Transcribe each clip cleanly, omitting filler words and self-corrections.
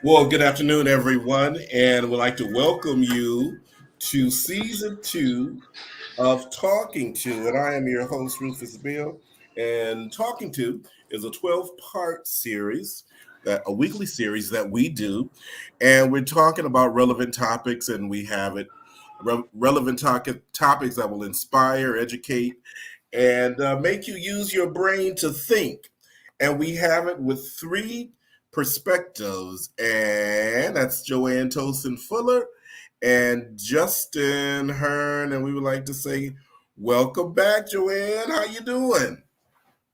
Well, good afternoon, everyone, and we'd like to welcome you to season two of Talking To. And I am your host, Rufus Bill. And Talking To is a 12-part series, a weekly series that we do. And we're talking about relevant topics, and we have it relevant topics that will inspire, educate, and make you use your brain to think. And we have it with three perspectives, and that's Joanne Tosin Fuller and Justin Hearn. And we would like to say, welcome back, Joanne. How you doing?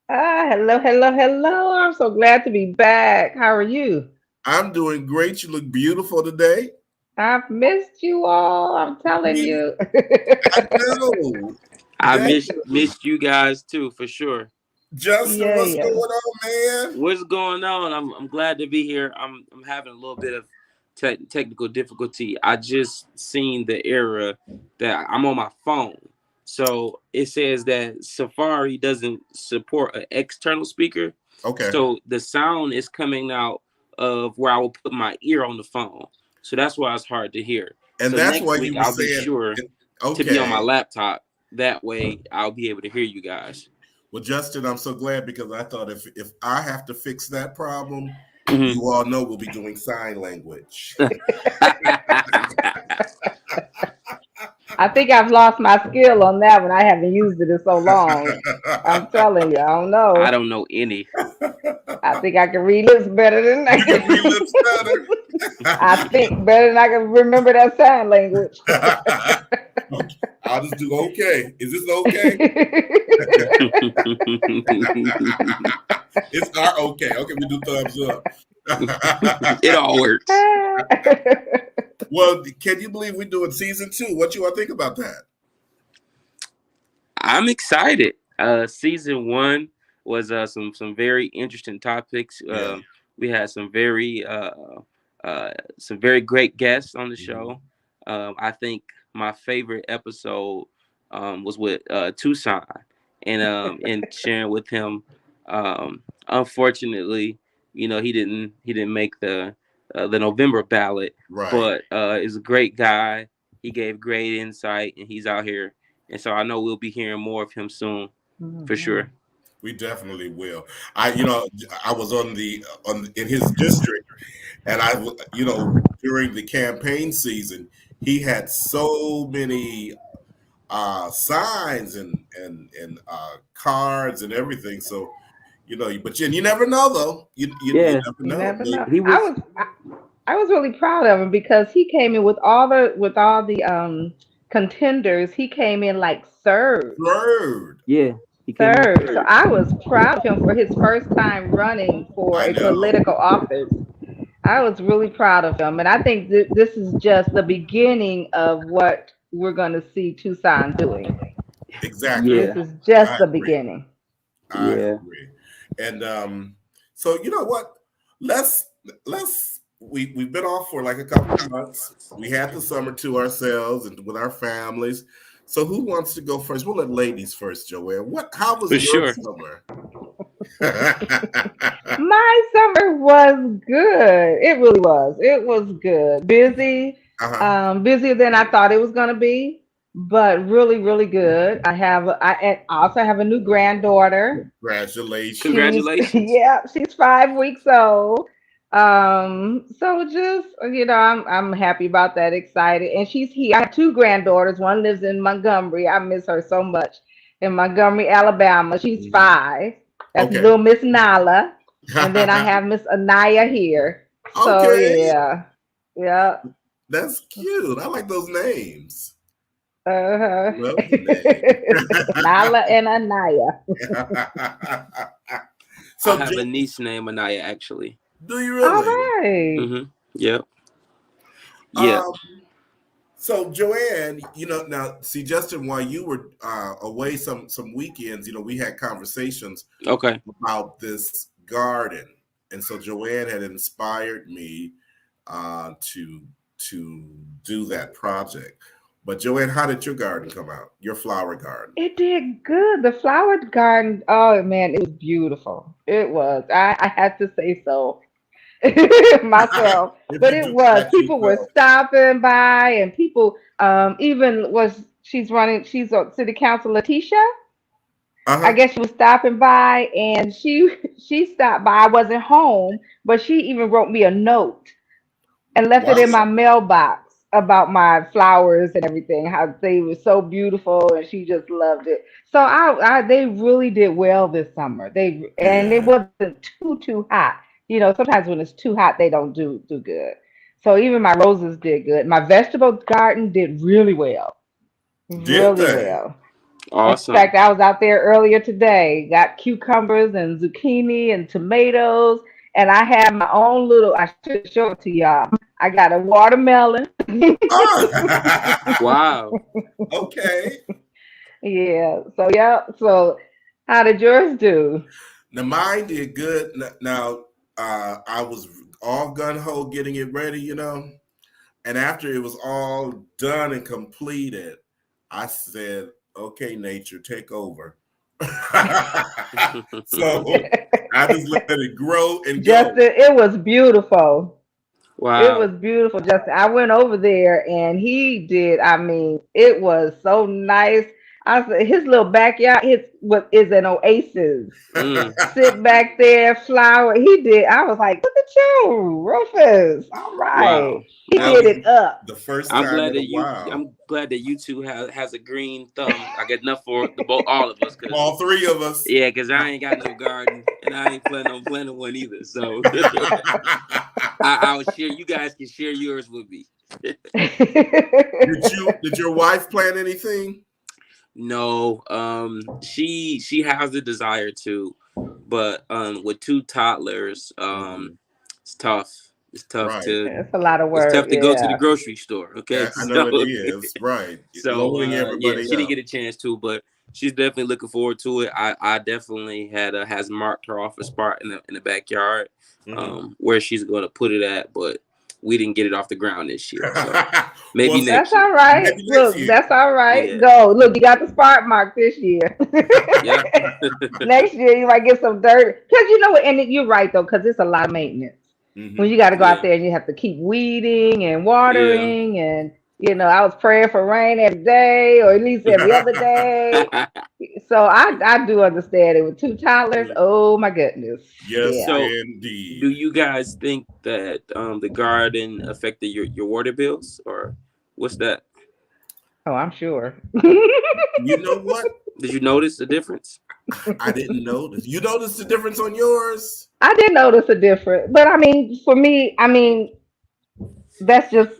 Hello, hello, hello. I'm so glad to be back. How are you? I'm doing great. You look beautiful today. I've missed you all. I'm telling Me, you. I know. I Definitely. missed you guys too, for sure. Justin, Yeah, what's going yeah. on, man? What's going on? I'm glad to be here. I'm having a little bit of technical difficulty. I just seen the error that I'm on my phone. So it says that Safari doesn't support an external speaker. Okay. So the sound is coming out of where I will put my ear on the phone. So that's why it's hard to hear. And So that's next why you week were I'll be saying, sure to be on my okay. laptop. That way I'll be able to hear you guys. Well, Justin, I'm so glad because I thought if I have to fix that problem, Mhm. you all know we'll be doing sign language. I think I've lost my skill on that one. I haven't used it in so long. I'm telling you, I don't I know. don't know any. I think I can read lips better than I You can read can. lips better. I think better than I can remember that sign language. Okay, I'll just do okay. Is this okay? It's our okay. Okay, we do thumbs up. It all works. Well, can you believe we're doing season two? What you all think about that? I'm excited. Season one was some very interesting topics. Yeah. We had some very great guests on the Mhm. show. I think my favorite episode was with Tucson and sharing with him. Unfortunately, he didn't make the November ballot, Right. but is a great guy. He gave great insight, and he's out here, and so I know we'll be hearing more of him soon, for Mhm. sure. We definitely will. I was in his district, and during the campaign season, he had so many signs and cards and everything. So but you never know though. You Yeah, never You know. never know. he was I was really proud of him because he came in with all the contenders. He came in like third. Third, yeah, he came in Third. So third. I was proud of him for his first time running for I a know. political office. I was really proud of him. And I think this is just the beginning of what we're going to see Tucson doing. Exactly. This Yeah, is just I the agree. beginning. I yeah, agree. And so you know what? We've been off for like a couple of months. We had the summer to ourselves and with our families. So who wants to go first? We'll let ladies first, Joanne. How was for your sure. summer? My summer was good. It really was. It was good. Busy, Uh-huh. busier than I thought it was going to be, but really, really good. I also have a new granddaughter. Congratulations. She's Congratulations. yeah, she's 5 weeks old. So just I'm happy about that, excited. And she's here. I have two granddaughters. One lives in Montgomery. I miss her so much. In Montgomery, Alabama. She's Mhm. 5. That's Okay. little Miss Nala. And then I have Miss Anaya here. So Okay. yeah. Yeah. That's cute. I like those names. Uh-huh. Love the Nala and Anaya. name. I So, have a niece named Anaya, actually. do you All really? right. Mm-hmm. Yep. Yep. Um, so Joanne, now see Justin, while you were away some weekends, we had conversations Okay. about this garden, and so Joanne had inspired me to do that project. But Joanne, how did your garden come out? Your flower garden? It did good. The flower garden, oh man, it was beautiful. It was. I had to say so. myself. If But you it do was that, you people were will. stopping by, and people even was she's running. She's a city council, Letitia. I Uh-huh. guess she was stopping by, and she stopped by. I wasn't home, but she even wrote me a note and left it in Wow. my mailbox about my flowers and everything, how they were so beautiful, and she just loved it. So they really did well this summer. And it Yeah. wasn't too hot. Sometimes when it's too hot, they don't do good. So even my roses did good. My vegetable garden did Did really they? well. In Awesome. fact, I was out there earlier today, got cucumbers and zucchini and tomatoes, and I have my own little, I should show it to y'all. I got a watermelon. Oh. Wow. Okay. Yeah. So yeah. So how did yours do? Now mine did good. Now I was all gun ho getting it ready, and after it was all done and completed, I said, "Okay, nature, take over." So I just let it grow and go. Justin, it was beautiful. It Wow. was beautiful, Justin. I went over there and he did. I mean, it was so nice. I said his little backyard is an oasis. Mm, Sit back there, flower. He did. I was like, look at you, Rufus. All right. wow. He That did I'm it up. the first I'm time glad in a that you while. I'm glad that you two has a green thumb. I get enough for the both all of us because All three of us. yeah, because I ain't got no garden and I ain't planning on planting one either. So I'll share. You guys can share yours with me. Did your wife plan anything? No, she has the desire to, but with two toddlers, Mhm. it's tough. It's tough Right. to It's a lot of it's work. tough to go to the Yeah. grocery store. Okay, Yeah, I so know it is. Right. Loading yeah, everybody she didn't up. get a chance to, but she's definitely looking forward to it. I definitely has marked her off a spot in the backyard, Mhm. where she's going to put it at, but we didn't get it off the ground this year, so maybe Well, That's next year. all right. maybe next Look, year. that's all right. Yeah, Go. Look, you got the spark mark this year. yeah, Next year you might get some dirt. Because you know what, and you're right though, because it's a lot of maintenance. When Hmm. you got to go out yeah, there and you have to keep weeding and yeah. watering, and I was praying for rain every day or at least every other day. So I do understand it with two toddlers. Mm. Oh my goodness. Yes, Yeah. So, do indeed. you guys think that the garden affected your water bills, or what's that? Oh, I'm sure. You know what? Did you notice the difference? I didn't notice. You noticed the difference on yours? I did notice a difference, but I mean, for me, I mean, that's just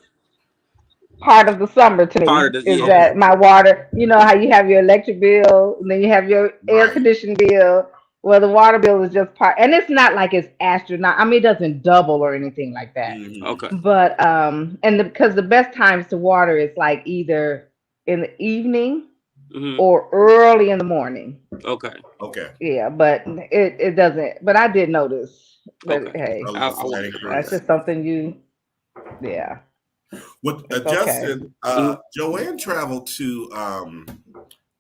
part of the summer to Part me of the is yeah, Okay. that my water, you know how you have your electric bill and then you have your air Right. conditioning bill. Well, the water bill is just part, and it's not like it's astronaut. I mean, it doesn't double or anything like that. Hmm. okay, But because the best times to water is like either in the evening hmm, or early in the morning. okay, Okay. Yeah, but it doesn't. But I did notice. But okay. hey, A I slight wasn't that's surprised. increase. just something you. Yeah, What it's okay. Justin, Hmm. Joanne traveled to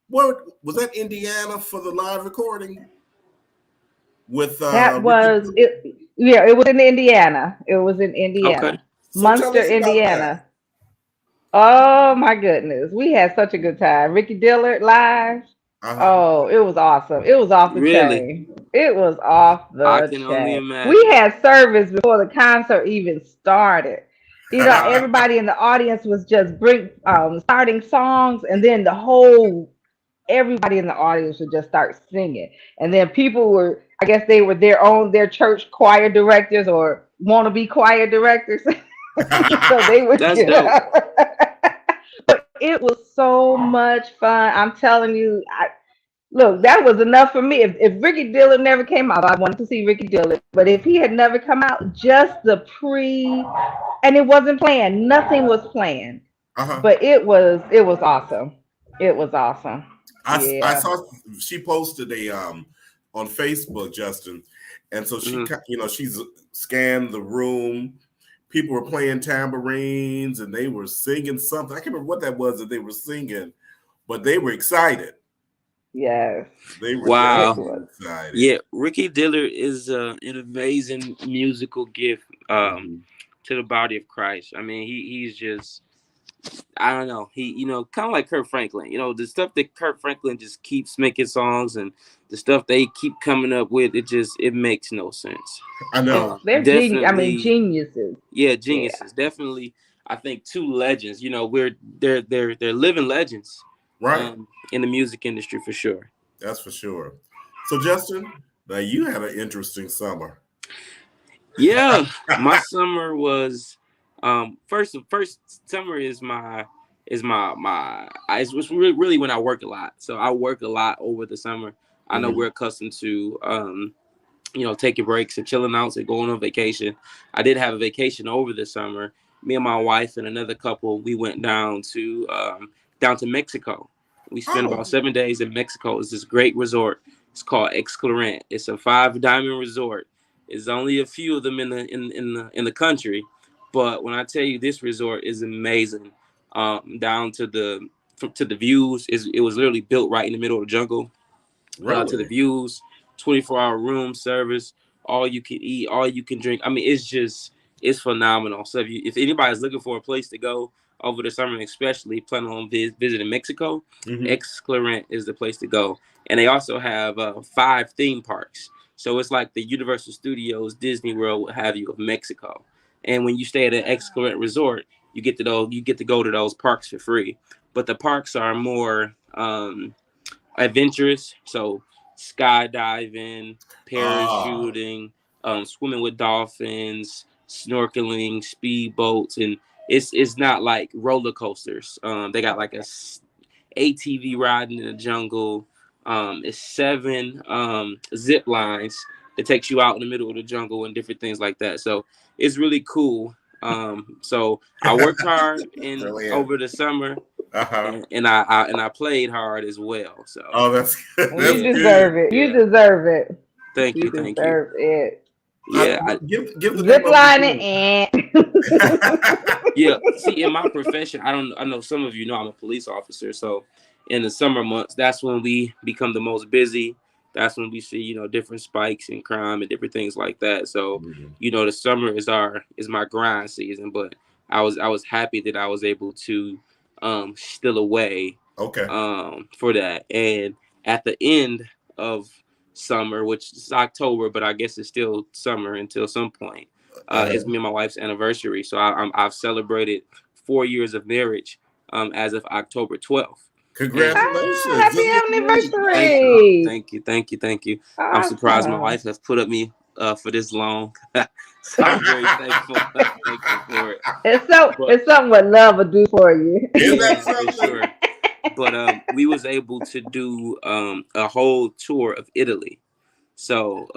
where was that, Indiana, for the live recording with That Ricky was Dillon? it. Yeah, it was in Indiana. It was in Okay. Indiana, So tell Munster, us about that. Indiana. Oh my goodness, we had such a good time. Ricky Dillard live. Uh-huh. Oh, it was awesome. It was off the Really, chain. It was off I the can only chain. We imagine. had service before the concert even started. Everybody in the audience was just starting songs, and then everybody in the audience would just start singing. And then people were, I guess they were their church choir directors or wannabe choir directors. So they would That's get dope. up. But it was so much fun. I'm telling you, look, that was enough for me. If Ricky Dillon never came out, I wanted to see Ricky Dillon. But if he had never come out, just and it wasn't planned. Nothing was planned. Uh-huh. But it was awesome. It was awesome. I Yeah. saw she posted a on Facebook, Justin, and so Hmm. she's scanned the room. People were playing tambourines and they were singing something. I can't remember what that was that they were singing, but they were excited. Yes, They were it Wow. definitely was. excited. Yeah, Ricky Dillard is an amazing musical gift Mhm. to the body of Christ. I mean, he's just, I don't know. He, kind of like Kurt Franklin. The stuff that Kurt Franklin just keeps making songs, and the stuff they keep coming up with, it makes no sense. I know. They're genius. I mean, Definitely, geniuses. yeah, Yeah. geniuses. Definitely, I think two legends. They're living legends, Right. in the music industry for sure. That's for sure. So, Justin, now you had an interesting summer. Yeah, my summer was first summer it's really when I work a lot. So I work a lot over the summer. I know Mhm. we're accustomed to taking breaks and chilling out and going on vacation. I did have a vacation over the summer. Me and my wife and another couple, we went down to Mexico. We spent Oh, about 7 days in Mexico. It's this great resort. It's called Exclarent. It's a 5 diamond resort. There's only a few of them in the country, but when I tell you this resort is amazing, down to the views, it was literally built right in the middle of the jungle, to the really? views, 24-hour room service, all you can eat, all you can drink. I mean, it's phenomenal. So if anybody's looking for a place to go over the summer, especially planning on visiting Mexico, Hmm. Exclarent is the place to go. And they also have 5 theme parks. So it's like the Universal Studios, Disney World, what have you, of Mexico. And when you stay at an Exclarent resort, you get to go to those parks for free. But the parks are more adventurous. So skydiving, Ah, parachuting, swimming with dolphins, snorkeling, speed boats, and it's not like roller coasters. They got like ATV riding in the jungle. It's 7 zip lines that takes you out in the middle of the jungle and different things like that. So it's really cool. So I worked hard in brilliant. over the summer, Uh-huh. and I played hard as well. So Oh, that's good. And That's you yeah, good. deserve it. You yeah. deserve it. Thank You you, thank you. deserve it. Yeah, Give the name Zip of it lining again. and yeah. See, in my profession, I know some of you know I'm a police officer. So in the summer months, that's when we become the most busy. That's when we see different spikes in crime and different things like that. So Mhm. the summer is my grind season. But I was happy that I was able to still away Okay. for that. And at the end of summer, which is October, but I guess it's still summer until some point, is me and my wife's anniversary. So I've celebrated 4 years of marriage as of October 12th. And ah, Congratulations. happy This is great. thank you, anniversary. thank you, thank you, thank you. I'm surprised my Awesome. wife has put up me for this long. So I'm very thankful, thankful for it. But It's something what love will do for you. Isn't yeah, that for something? sure. But we was able to do a whole tour of Italy. So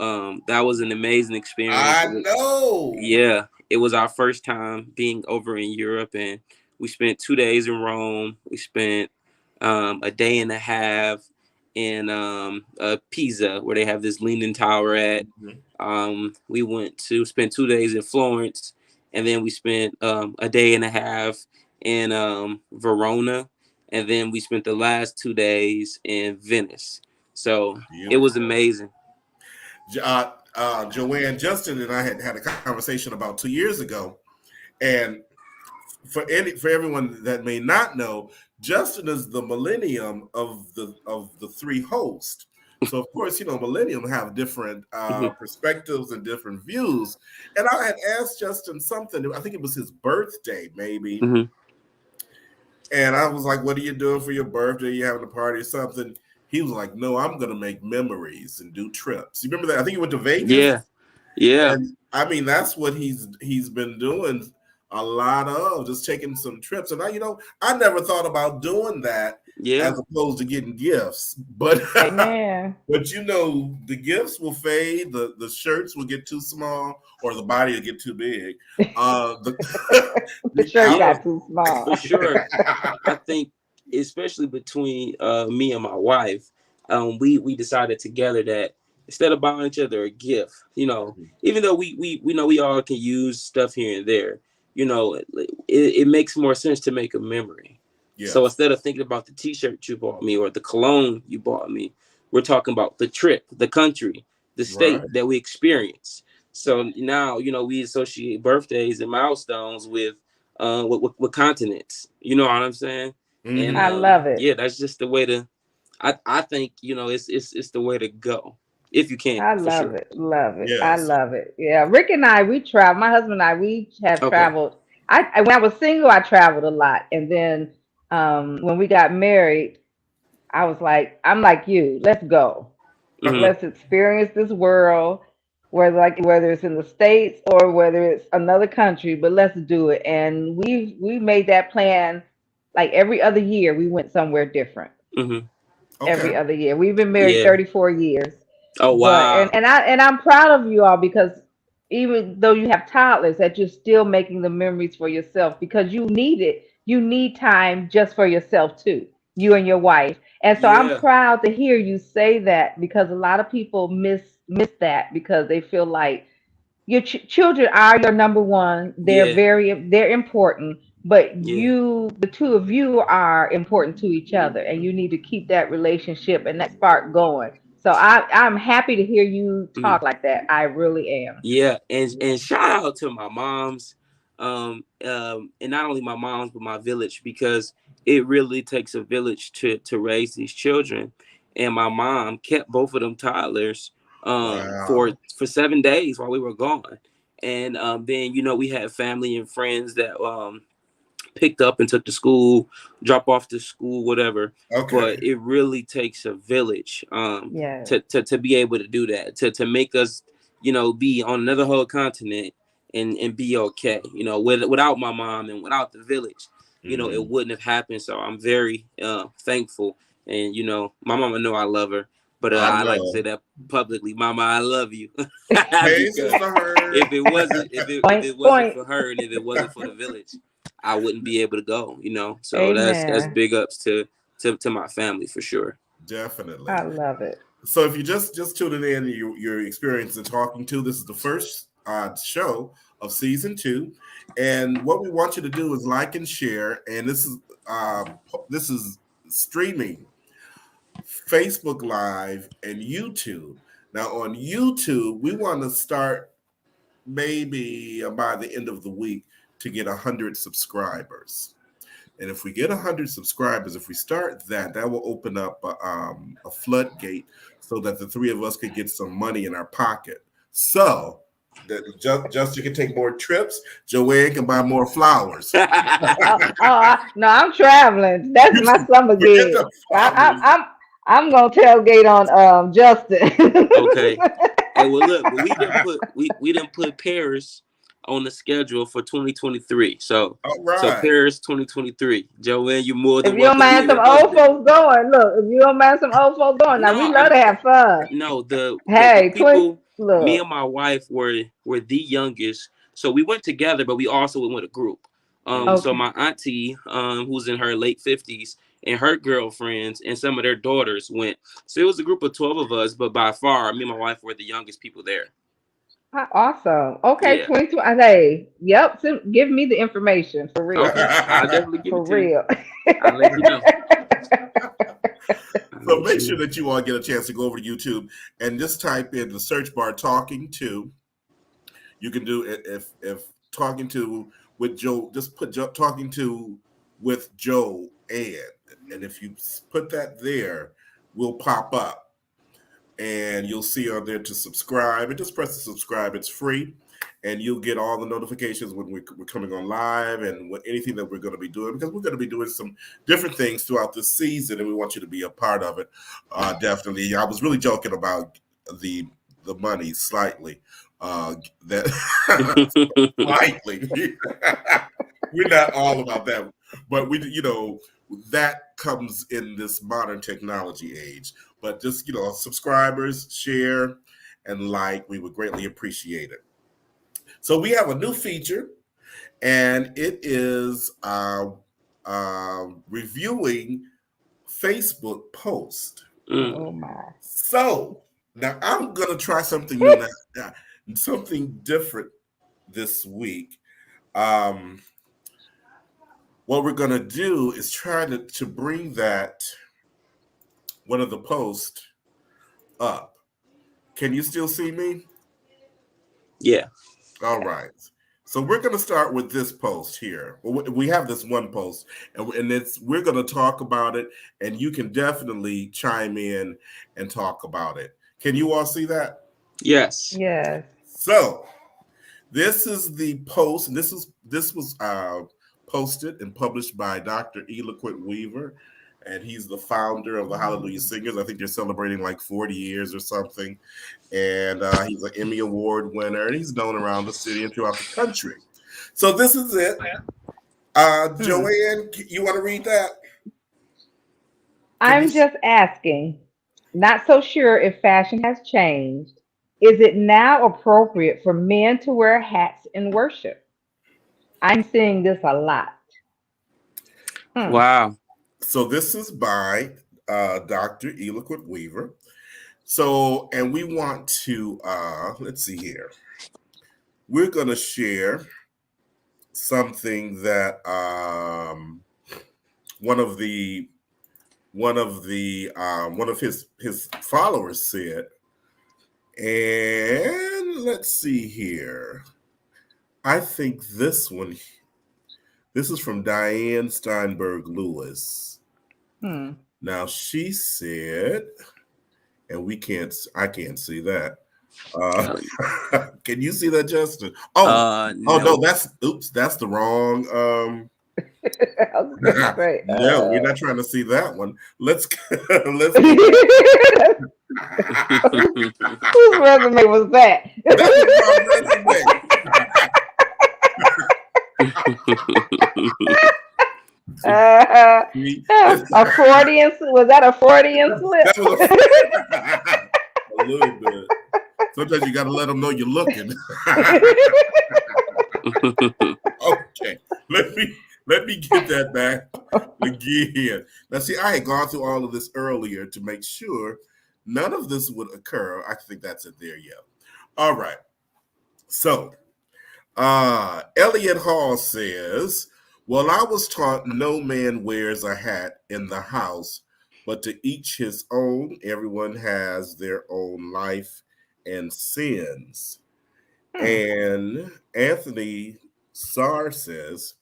that was an amazing experience. I know. Yeah, it was our first time being over in Europe, and we spent 2 days in Rome. We spent a day and a half in Pisa, where they have this Leaning Tower at. Mhm. We went to spend 2 days in Florence, and then we spent a day and a half in Verona, and then we spent the last 2 days in Venice. So it was Beautiful. amazing. Joanne, Justin, and I had a conversation about 2 years ago, and for everyone that may not know, Justin is the millennium of the three hosts. So of course, millennium have different Hmm. perspectives and different views. And I had asked Justin something. I think it was his birthday, maybe. Hmm. And I was like, "What are you doing for your birthday? You having a party or something?" He was like, "No, I'm gonna make memories and do trips." You remember that? I think he went to Yeah, Vegas. yeah, And I mean, that's what he's been doing a lot of, just taking some trips. And I never thought about doing that yeah. as opposed to getting gifts. But Amen. but the gifts will fade, the shirts will get too small, or the body will get too big. The The the shirt Yeah, got too for small. sure. I think, especially between me and my wife, we decided together that instead of buying each other a gift, even though we know we all can use stuff here and there, it makes more sense to make a memory. So Yes. instead of thinking about the T-shirt you bought me or the cologne you bought me, we're talking about the trip, the country, the state Right. that we experience. So now, we associate birthdays and milestones with continents. You know what I'm saying? And I Mm-hmm. love it. yeah, that's just the way to. I think it's the way to go if you can I for love sure. it. Love it. I Yes. love it. Yeah. Rick and I, we travel. My husband and I, we have Okay. traveled. When I was single, I traveled a lot. And then when we got married, I was like, I'm like you. Let's go. Hmm. Let's experience this world, whether it's in the States or whether it's another country, but let's do it. And we made that plan like every other year we went somewhere different. Hmm. Every Okay. other year. We've been married Yeah. 34 years. Oh But wow. and I'm proud of you all because even though you have toddlers, that you're still making the memories for yourself because you need it. You need time just for yourself too, you and your wife. And so I'm Yeah. proud to hear you say that because a lot of people miss that because they feel like your children are your number one. Yeah. They're important, but Yeah. the two of you are important to each other, and you need to keep that relationship and that spark going. So I'm happy to hear you Mhm. talk like that. I really am. Yeah, and shout out to my moms, and not only my moms but my village because it really takes a village to raise these children. And my mom kept both of them toddlers for Wow. 7 days while we were gone, and then we had family and friends that picked up and took to school, drop off to school, whatever. But Okay. it really takes a village Yes. to be able to do that, to make us, be on another whole continent and be okay. Without my mom and without the village, it Mm. wouldn't have happened. So I'm very thankful. And my mama know I love her. But I I like to say know. that publicly, Mama, I love you, Hey, because Sister Heard. if Point, it wasn't point. for her and if it wasn't for the village, I wouldn't be able to go. So that's Amen. big ups to my family for sure. Definitely. I love it. So if you just tuning in, you're experiencing talking to. This is the first show of season 2, and what we want you to do is like and share. And this is streaming Facebook Live and YouTube. Now on YouTube, we want to start maybe by the end of the week to get 100 subscribers. And if we get 100 subscribers, if we start that will open up a floodgate so that the three of us could get some money in our pocket. So that Justin can take more trips, Joanne can buy more flowers. No, I'm traveling. That's my summer Forget gig. the flowers. I'm gonna tailgate on Justin. Okay. Hey, well, look, we didn't put Paris on the schedule for 2023. All So right. Paris 2023. Joanne, you're more If than you don't welcome mind here some in old Buffalo. folks going, look. If you don't mind some old folks going, now we No, love to have fun. no, the Hey, people, me and look. my wife were the youngest, so we went together, but we also went with a group. So Okay. Mhm. my auntie, who's in her late 50s, and her girlfriends and some of their daughters went. So it was a group of 12 of us, but by far, me and my wife were the youngest people there. Awesome. Okay, Yeah. 22. Hey, yep. Give me the information for real. Okay, I'll definitely give For it to you. real. I'll let you know. I'll So let make you sure know. that you all get a chance to go over to YouTube and just type in the search bar "talking to." You can do it if talking to with Joe. Just put talking to with Joe and if you put that there, will pop up and you'll see on there to subscribe. And just press the subscribe. It's free, and you'll get all the notifications when we're coming on live and anything that we're going to be doing because we're going to be doing some different things throughout this season, and we want you to be a part of it. Definitely, I was really joking about the the money slightly. That slightly. We're not all about that, but that comes in this modern technology age. But just subscribers, share, and like, we would greatly appreciate it. So we have a new feature, and it is reviewing Facebook post. Mm. Oh my. So now I'm gonna try something new now, something different this week. Um, what we're going to do is try to bring that, one of the posts, up. Can you still see me? Yeah. All right. So we're going to start with this post here. We have this one post, and we're going to talk about it, and you can definitely chime in and talk about it. Can you all see that? Yes. Yes. So this is the post, and this was posted and published by Dr. Eloquent Weaver, and he's the founder of the Hallelujah Singers. I think they're celebrating like 40 years or something. And he's an Emmy Award winner, and he's known around the city and throughout the country. So this is it. Joanne, you want to read that? I'm just asking, not so sure if fashion has changed. Is it now appropriate for men to wear hats in worship? I'm seeing this a lot. Wow. So this is by Dr. Eloquent Weaver. So, and we want to, let's see here. We're going to share something that one of his followers said. And let's see here. I think this is from Diane Steinberg Lewis. Now she said, and I can't see that. Can you see that, Justin? No, that's the wrong. No, we're not trying to see that one. Let's Whose resume was that? A Freudian, was that a Freudian slip? That was a little bit. Sometimes you got to let them know you're looking. Okay, let me get that back again. Now, see, I had gone through all of this earlier to make sure none of this would occur. I think that's it there, yeah. All right. So, Elliot Hall says, well, I was taught no man wears a hat in the house, but to each his own. Everyone has their own life and sins. And Anthony Sarr says,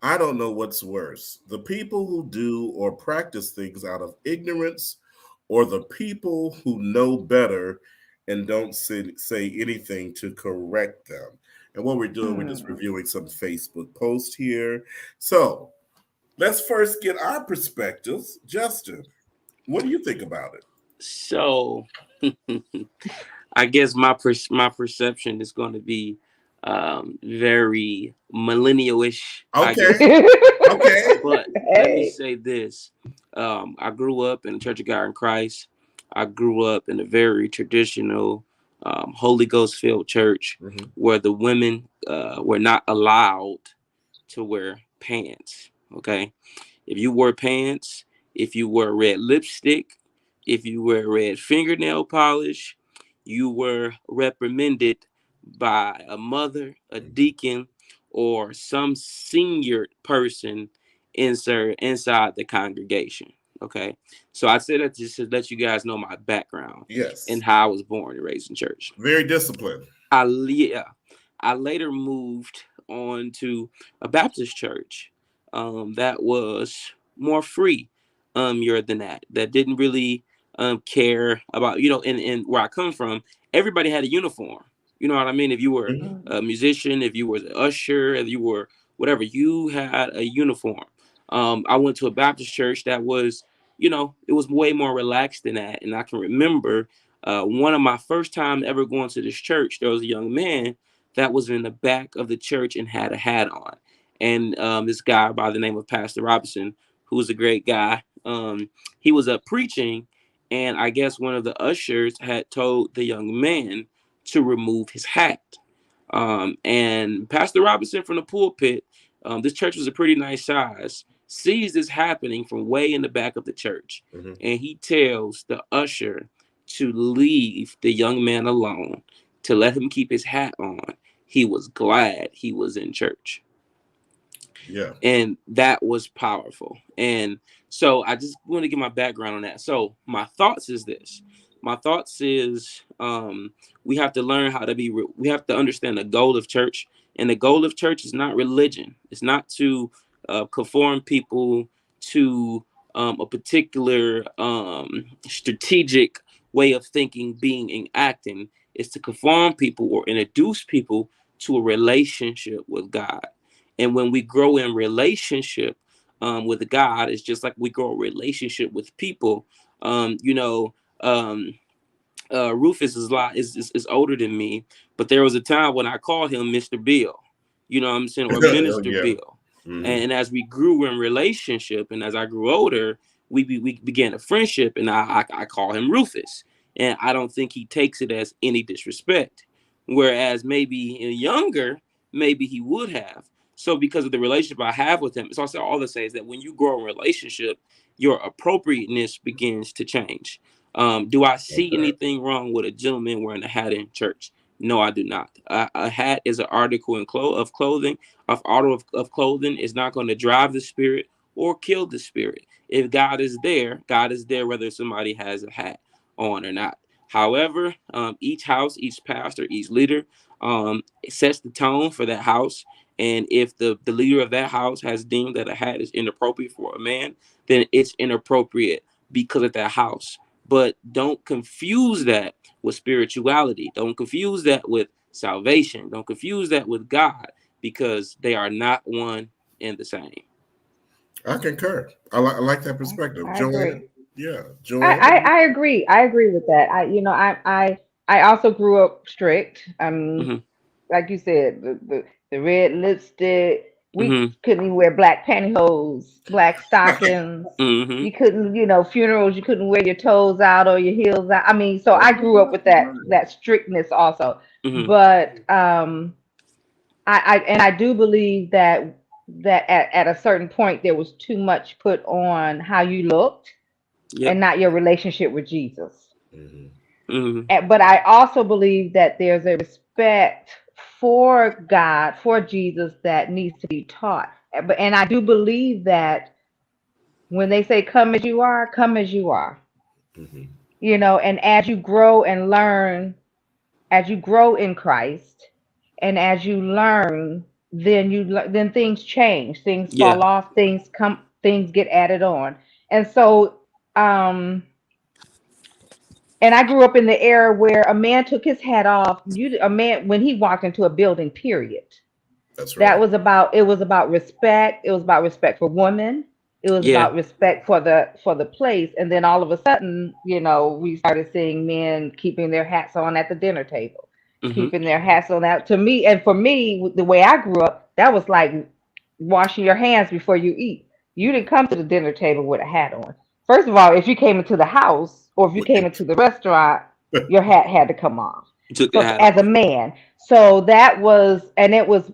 I don't know what's worse, the people who do or practice things out of ignorance, or the people who know better and don't say anything to correct them. And what we're doing, we're just reviewing some Facebook posts here. So let's first get our perspectives. Justin, what do you think about it? So I guess my perception is going to be very millennial-ish. Okay. Okay. But let me say this. I grew up in the Church of God in Christ. I grew up in a very traditional Holy Ghost filled church where the women were not allowed to wear pants. Okay. If you wore pants, if you wore red lipstick, if you wear red fingernail polish, you were reprimanded by a mother, a deacon, or some senior person inside the congregation. Okay. So I said that just to let you guys know my background. Yes. And how I was born and raised in church. Very disciplined. I later moved on to a Baptist church that was more free than that didn't really care about, and where I come from, everybody had a uniform. You know what I mean? If you were a musician, if you were an usher, if you were whatever, you had a uniform. I went to a Baptist church that was, it was way more relaxed than that. And I can remember one of my first time ever going to this church, there was a young man that was in the back of the church and had a hat on. And this guy by the name of Pastor Robinson, who was a great guy, he was up preaching. And I guess one of the ushers had told the young man to remove his hat. And Pastor Robinson from the pulpit, this church was a pretty nice size, sees this happening from way in the back of the church. And he tells the usher to leave the young man alone, to let him keep his hat on. He was glad he was in church. Yeah. And that was powerful. And so I just want to give my background on that. So my thoughts is this. My thoughts is we have to learn how to be. We have to understand the goal of church, and the goal of church is not religion. It's not to conform people to a particular strategic way of thinking, being, and acting. It's to conform people or introduce people to a relationship with God. And when we grow in relationship with God, it's just like we grow a relationship with people. You know, Rufus is a lot is older than me, but there was a time when I called him Mr. Bill, you know what I'm saying, or Oh, Minister yeah. Bill. And as we grew in relationship, and as I grew older, we began a friendship, and I call him Rufus, and I don't think he takes it as any disrespect. Whereas maybe younger, maybe he would have. So because of the relationship I have with him, so I say all to say is that when you grow in relationship, your appropriateness begins to change. Do I see Okay. anything wrong with a gentleman wearing a hat in church? No, I do not. A hat is an article of clothing. Of clothing is not going to drive the spirit or kill the spirit. If God is there, God is there whether somebody has a hat on or not. However, each house, each pastor, each leader sets the tone for that house. And if the leader of that house has deemed that a hat is inappropriate for a man, then it's inappropriate because of that house. But don't confuse that with spirituality. Don't confuse that with salvation. Don't confuse that with God, because they are not one and the same. I concur. I like that perspective. I agree. Joanne? Yeah. Joanne? I agree. I agree with that. I also grew up strict. Hmm. Like you said, the red lipstick. We Hmm. couldn't even wear black pantyhose, black stockings. Hmm. You couldn't, funerals. You couldn't wear your toes out or your heels out. I mean, so I grew up with that strictness also. Hmm. But I do believe that at a certain point there was too much put on how you looked Yep. and not your relationship with Jesus. Mhm. Hmm. But I also believe that there's a respect for God, for Jesus, that needs to be taught. And I do believe that when they say come as you are, Mhm. and as you grow and learn, as you grow in Christ, and as you learn, then things change, things Yeah. fall off, things get added on. And so and I grew up in the era where a man took his hat off. A man, when he walked into a building, period. That's That right. was about It was about respect. It was about respect for women. It was Yeah. about respect for the place. And then all of a sudden, we started seeing men keeping their hats on at the dinner table, Hmm. keeping their hats on. That, to me, and for me, the way I grew up, that was like washing your hands before you eat. You didn't come to the dinner table with a hat on. First of all, if you came into the house or if you came into the restaurant, your hat had to come off. You took the So hat as a off. man, so that was, and it was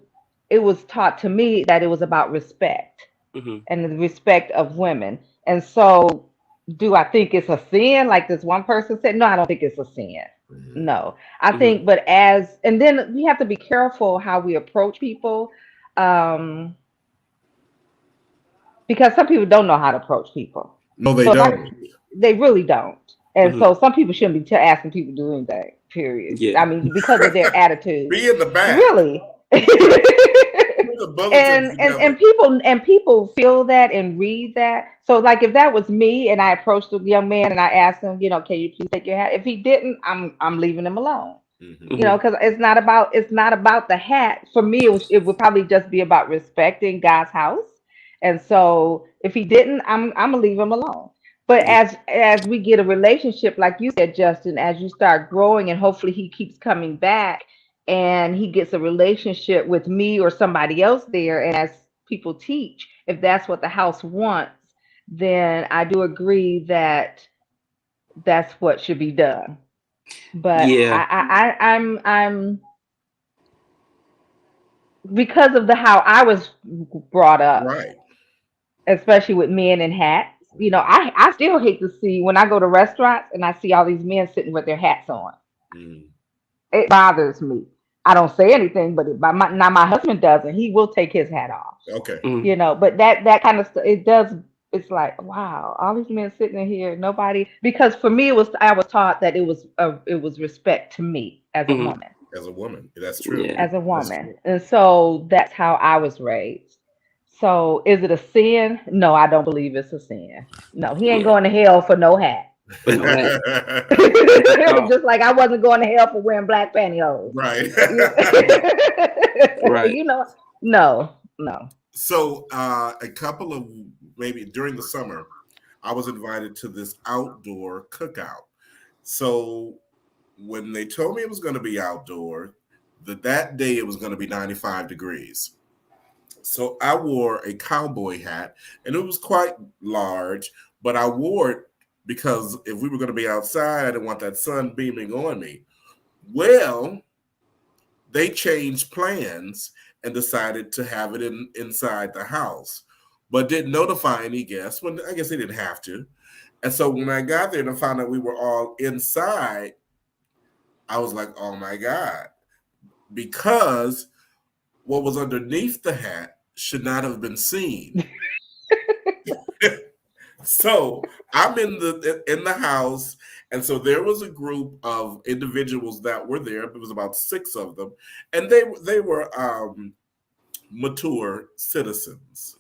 taught to me that it was about respect Hmm. and the respect of women. And so, do I think it's a sin? Like this one person said, no, I don't think it's a sin. Mhm. No, I Hmm. think, and then we have to be careful how we approach people, um, because some people don't know how to approach people. No, they So don't. they really don't. And Hmm. so some people shouldn't be asking people to do anything, period. Yeah. I mean, because of their attitude. Be in the back. Really. Put the bulletins And together. people feel that and read that. So like if that was me and I approached the young man and I asked him, can you please take your hat? If he didn't, I'm leaving him alone. Mhm. Hmm. Because it's not about the hat. For me, it would probably just be about respecting God's house. And so if he didn't, I'm gonna leave him alone. But Yeah. as we get a relationship, like you said, Justin, as you start growing, and hopefully he keeps coming back, and he gets a relationship with me or somebody else there, and as people teach, if that's what the house wants, then I do agree that that's what should be done. But Yeah. I'm because of the how I was brought up, Right. especially with men in hats. I still hate to see when I go to restaurants and I see all these men sitting with their hats on. Mhm. It bothers me. I don't say anything, but now my husband doesn't. He will take his hat off, Okay. Mm, you know. But that kind of stuff, it does. It's like, wow, all these men sitting in here, nobody. Because for me, I was taught that it was respect to me as a mhm, woman, As a woman, that's true. yeah. as a That's woman, true. and so that's how I was raised. So is it a sin? No, I don't believe it's a sin. No, he ain't Yeah. going to hell for no hat. For no hat. Not at all. Just like I wasn't going to hell for wearing black pantyhose. Right. You Right. you know, no, no. So, a couple of maybe during the summer, I was invited to this outdoor cookout. So, when they told me it was going to be outdoor, that day it was going to be 95 degrees. So, I wore a cowboy hat, and it was quite large, but I wore it because if we were going to be outside, I didn't want that sun beaming on me. Well, they changed plans and decided to have it inside the house, but didn't notify any guests. Well, I guess they didn't have to. And so when I got there and I found out we were all inside, I was like, oh my God, because what was underneath the hat should not have been seen. So I'm in the house, and so there was a group of individuals that were there. There was about 6 of them, and they were mature citizens.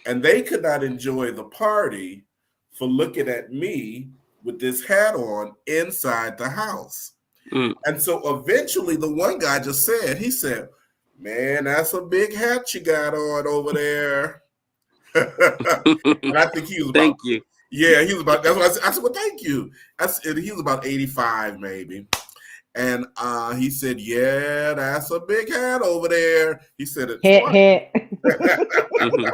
And they could not enjoy the party for looking at me with this hat on inside the house. Mm. And so eventually the one guy just said, he said, man, that's a big hat you got on over there. And I think he was about, Thank you. yeah, he was about, that's what I said, well, thank you. He was about 85 maybe. And he said, yeah, that's a big hat over there. He said it Hint, hint. Mhm.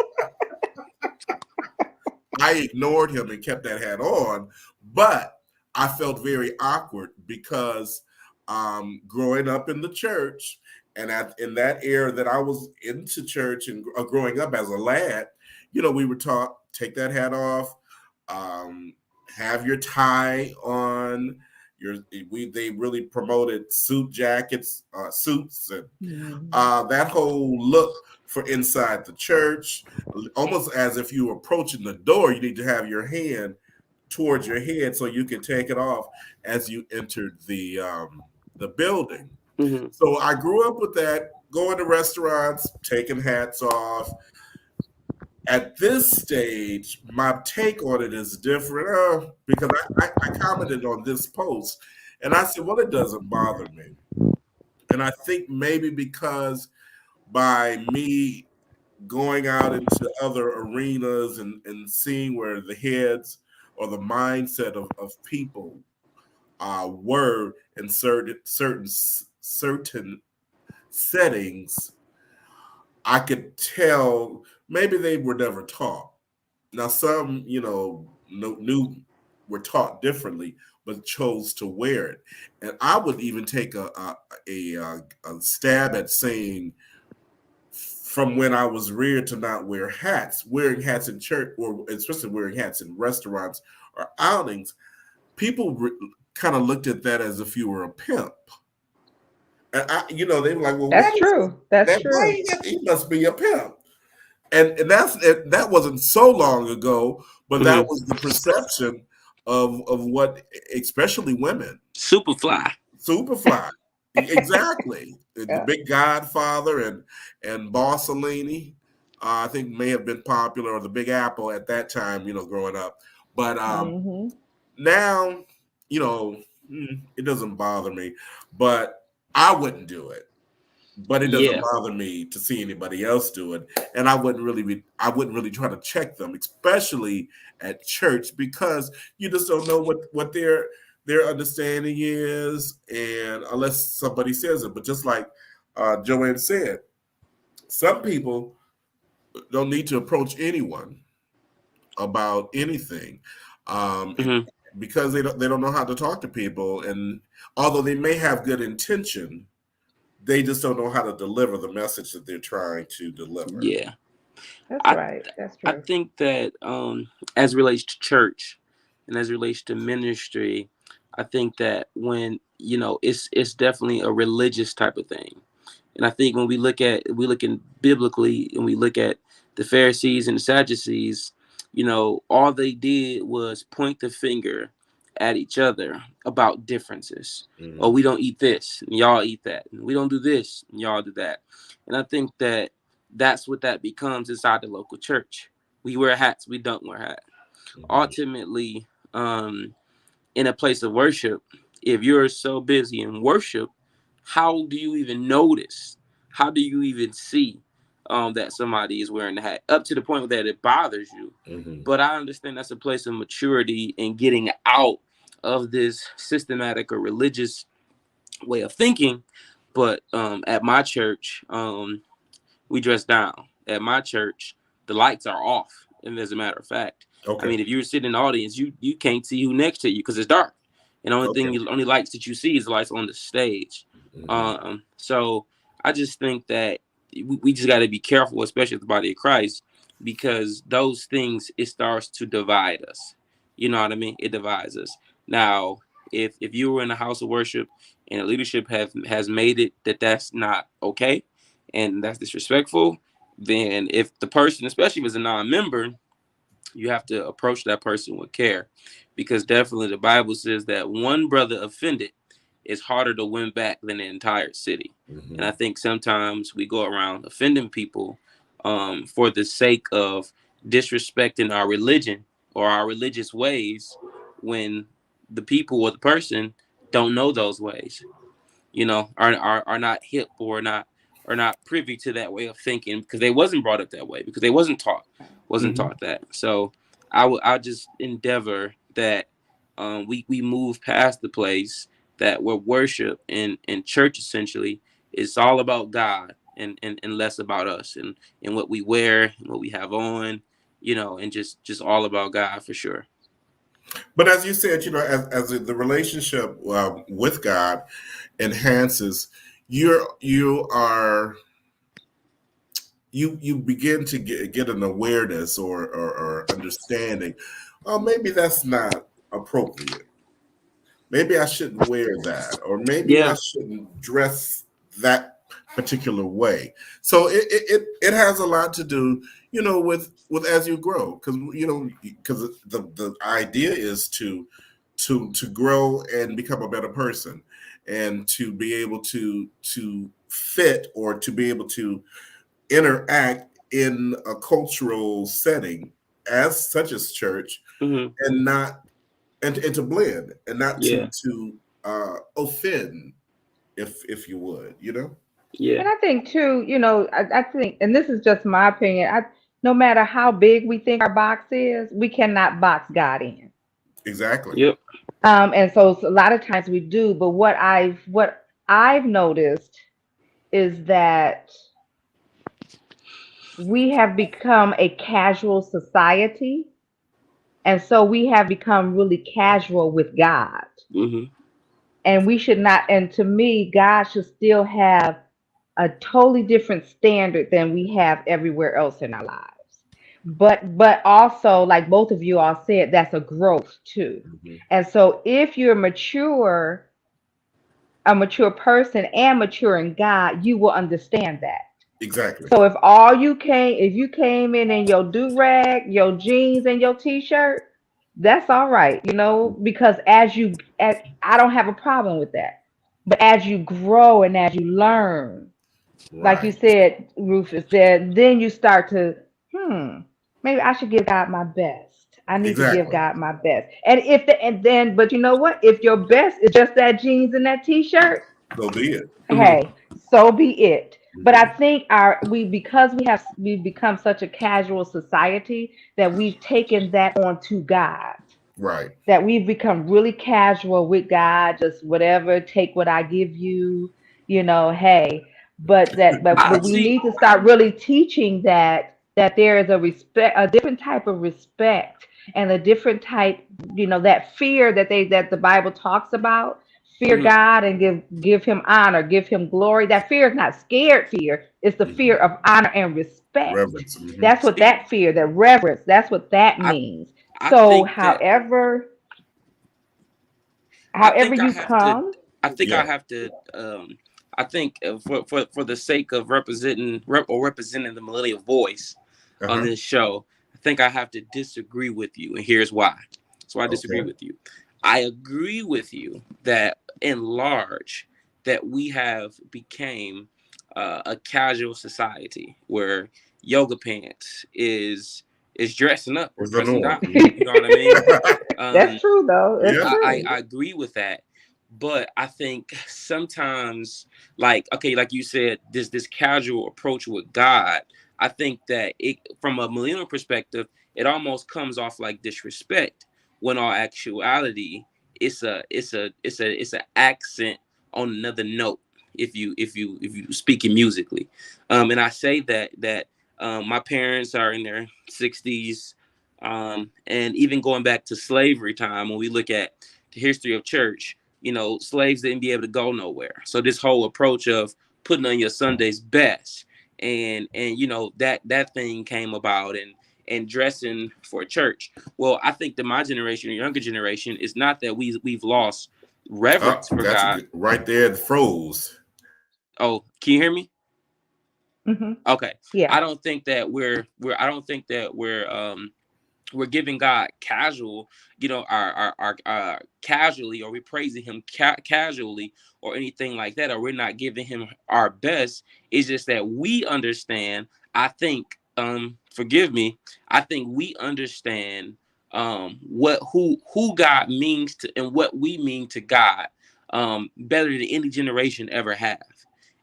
I ignored him and kept that hat on, but I felt very awkward because growing up in the church and in that era that I was into church and growing up as a lad, we were taught take that hat off, um, have your tie on. They really promoted suit jackets, suits, and Mhm. that whole look for inside the church, almost as if you were approaching the door, you need to have your hand towards your head so you can take it off as you entered the building. Mhm. So I grew up with that, going to restaurants, taking hats off. At this stage, my take on it is different because I commented on this post and I said, well, it doesn't bother me. And I think maybe because by me going out into other arenas and seeing where the heads or the mindset of people were in certain settings, I could tell maybe they were never taught. Now some, knew were taught differently, but chose to wear it. And I would even take a stab at saying from when I was reared to not wear hats, wearing hats in church, or especially wearing hats in restaurants or outings, people kind of looked at that as if you were a pimp. And they were like, "Well, why That's is true. That's that? Why true. he must be a pimp?" And that wasn't so long ago, but that Mhm. was the perception of what, especially women. Superfly. Superfly. Exactly. The Yeah. Big Godfather and Bossellini, I think may have been popular, or the Big Apple at that time, growing up. But Hmm. now, it doesn't bother me. But I wouldn't do it. But it doesn't Yeah. bother me to see anybody else do it. And I wouldn't really try to check them, especially at church, because you just don't know what their understanding is, and unless somebody says it. But just like Joanne said, some people don't need to approach anyone about anything, Mhm. because they don't know how to talk to people, and although they may have good intention, they just don't know how to deliver the message that they're trying to deliver. Yeah. That's I right. That's I true. think that as relates to church and as relates to ministry, I think that when it's definitely a religious type of thing. And I think when we look in biblically, and we look at the Pharisees and the Sadducees, all they did was point the finger at each other about differences. Oh, we don't eat this, and y'all eat that. And we don't do this, and y'all do that. And I think that that's what that becomes inside the local church. We wear hats, we don't wear hats. Ultimately, in a place of worship, if you're so busy in worship, how do you even notice? How do you even see that somebody is wearing the hat? Up to the point that it bothers you. But I understand that's a place of maturity and getting out of this systematic or religious way of thinking. But at my church, we dress down. At my church, the lights are off. And as a matter of fact, I mean, if you're sitting in the audience, you can't see who next to you because it's dark. And the only lights that you see is the lights on the stage. So I just think that we just got to be careful, especially with the body of Christ, because those things, it starts to divide us. You know what I mean? It divides us. Now, if you were in a house of worship and the leadership has made it that that's not okay and that's disrespectful, then if the person, especially if it's a non-member, you have to approach that person with care, because definitely the Bible says that one brother offended is harder to win back than the entire city. And I think sometimes we go around offending people for the sake of disrespecting our religion or our religious ways, when the people or the person don't know those ways, are not hip or not privy to that way of thinking, because they wasn't brought up that way, because they wasn't taught that. So I'll just endeavor that we move past the place that where worship and church essentially is all about God, and less about us and what we wear and what we have on, and just all about God for sure. But as you said, as the relationship with God enhances, you are you begin to get an awareness or understanding. Oh, maybe that's not appropriate. Maybe I shouldn't wear that, or maybe I Yeah. shouldn't dress that particular way. So it has a lot to do, with as you grow, because the idea is to grow and become a better person, and to be able to fit, or to be able to interact in a cultural setting as such as church, Mm-hmm. and not and to blend, and not Yeah. to offend, if you would, Yeah. And I think too, I think, and this is just my opinion, no matter how big we think our box is, we cannot box God in. Exactly. Yep. And so a lot of times we do, but what I've noticed is that we have become a casual society, and so we have become really casual with God. Mm-hmm. And we should not, and to me, God should still have a totally different standard than we have everywhere else in our lives. But also, like both of you all said, that's a growth too. And so if you're mature, a mature person and mature in God, you will understand that. Exactly. So if you came in your do-rag, your jeans and your t-shirt, that's all right, because I don't have a problem with that. But as you grow and as you learn, like you Right. said, Rufus, then you start to, maybe I should give God my best. I need to give Exactly. God my best. But you know what? If your best is just that jeans and that t-shirt, So be it. Mm-hmm. hey, so be it. But I Mhm. think because we've become such a casual society that we've taken that on to God, Right. that we've become really casual with God, just whatever, take what I give you, hey. But I we see. need to start really teaching that there is a different type of respect, and a different type, that fear that the Bible talks about. Fear Mm-hmm. God and give him honor, give him glory. That fear is not scared fear, it's the fear Mhm. of honor and respect. Reverence. That's what See, that fear, that reverence, that's what that I means. I So think that however I however think I you have to. come. I think I Yeah. have to. I think for the sake of representing the millennial voice on Uh-huh. this show, I think I have to disagree with you, and here's why. So I disagree Okay. with you. I agree with you that in large that we have became a casual society where yoga pants is dressing up or It's the dressing norm. down. You know what I mean? That's Um, true, though. That's Yeah. true. I agree with that, but I think sometimes, like okay, like you said, this casual approach with God. I think that it, from a millennial perspective, it almost comes off like disrespect, when all actuality, it's an accent on another note. If you speaking musically, and I say that my parents are in their 60s, and even going back to slavery time, when we look at the history of church, slaves didn't be able to go nowhere. So this whole approach of putting on your Sunday's best, and that thing came about, and dressing for church. Well, I think that my generation or younger generation is not that we've lost reverence for That's God. right there. It froze. Oh, can you hear me? Hmm. Okay. Yeah. I don't think that I don't think that we're giving God casual, our casually, or we're praising him casually or anything like that, or we're not giving him our best. It's just that we understand, I think, forgive me, I think we understand what who God means to, and what we mean to God, better than any generation ever have.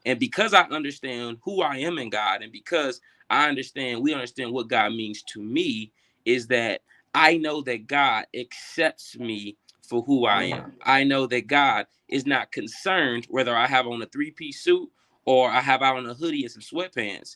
And because I understand who I am in God, and because we understand what God means to me, is that I know that God accepts me for who I am. I know that God is not concerned whether I have on a three-piece suit or I have out on a hoodie and some sweatpants,